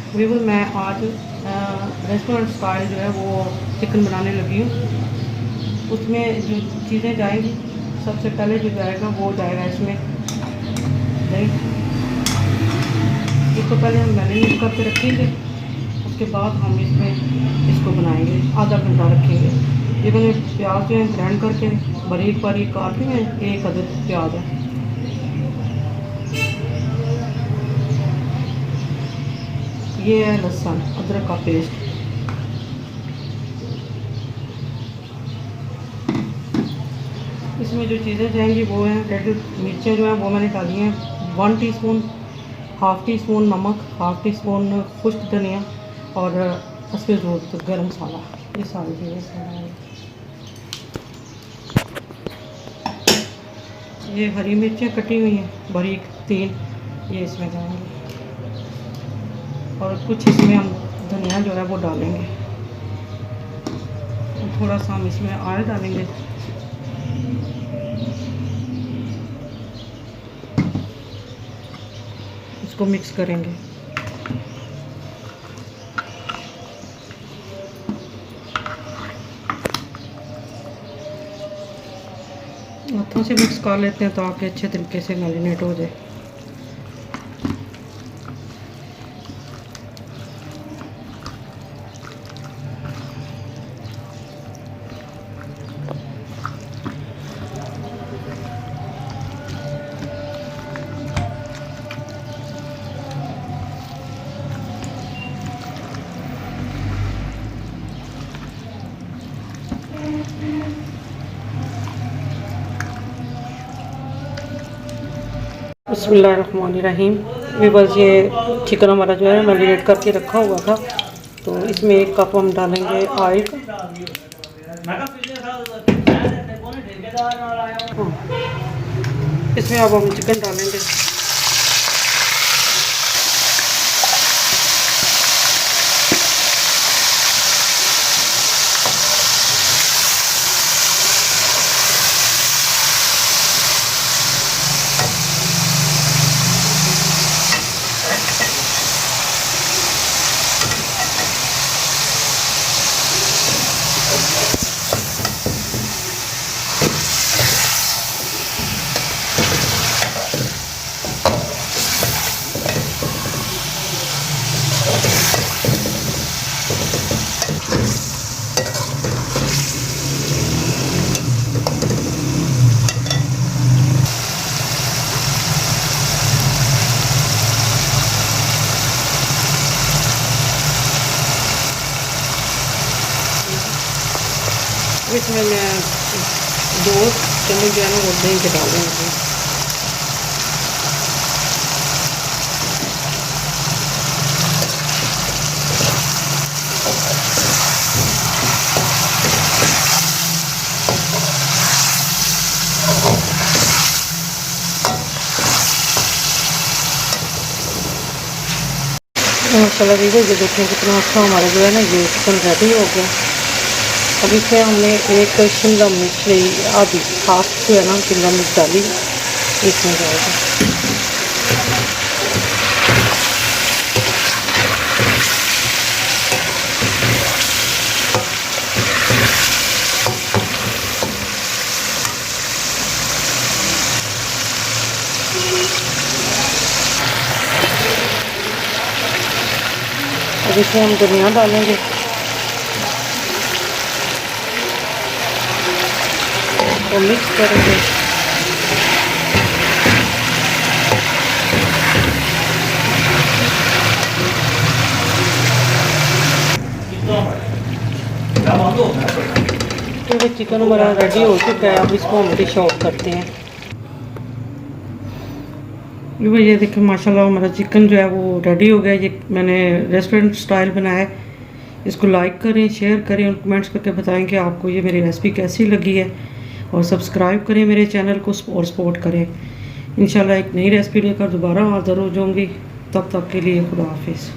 बिल्कुल मैं आज रेस्टोरेंट स्टाइल जो है वो चिकन बनाने लगी हूँ। उसमें जो चीज़ें जाएंगी, सबसे पहले जो जाएगा वो जाएगा इसमें दही। इसको पहले हम मैरिनेट करके रखेंगे, उसके बाद हम इसको बनाएंगे, आधा घंटा रखेंगे। ये मैंने प्याज जो है ग्राइंड करके बारीक बारीक काट लिए हैं, एक अदद प्याज है। ये है लहसुन अदरक का पेस्ट। इसमें जो चीज़ें जाएंगी वो हैं रेड मिर्चें जो हैं वो मैंने डाली हैं 1 टीस्पून, हाफ़ टी स्पून नमक, हाफ़ टी स्पून खुश्क धनिया और हस्बे ज़रूरत गरम मसाला। ये सारी चीज़ें ये हरी मिर्चें कटी हुई हैं बारीक 3, ये इसमें जाएंगे और कुछ इसमें हम धनिया जो है वो डालेंगे। थोड़ा सा हम इसमें ऑयल डालेंगे। इसको मिक्स करेंगे। हाथों से मिक्स कर लेते हैं ताकि अच्छे तरीके से मैरिनेट हो जाए। बिस्मिल्लाहिर्रहमानिर्रहीम। ये बस ये चिकन हमारा जो है मैरिनेट करके रखा हुआ था, तो इसमें 1 कप हम डालेंगे ऑयल का। इसमें अब हम चिकन डालेंगे। इसमें मैं 2 चम्मच जो है ना वो दही के डाल दूँगी। माशाल्लाह ये देखें कितना अच्छा हमारा जो है ना ये चिकन रेडी हो गया। अब इसमें हमने एक शिमला मिर्च ली, आधी हाफ जो है ना शिमला मिर्च डाली, इसमें जाएगा। अब इसमें हम धनिया डालेंगे। तो मिक्स करेंगे। तो चिकन हमारा रेडी हो चुका है, अब इसको हम डिश आउट करते हैं। ये देखिए माशाल्लाह हमारा चिकन जो है वो रेडी हो गया। ये मैंने रेस्टोरेंट स्टाइल बनाया है। इसको लाइक करें, शेयर करें और कमेंट्स करके बताएं कि आपको ये मेरी रेसिपी कैसी लगी है, और सब्सक्राइब करें मेरे चैनल को और सपोर्ट करें। इंशाल्लाह एक नई रेसिपी लेकर दोबारा हाज़िर हो जाऊँगी। तब तक के लिए खुदा हाफिज़।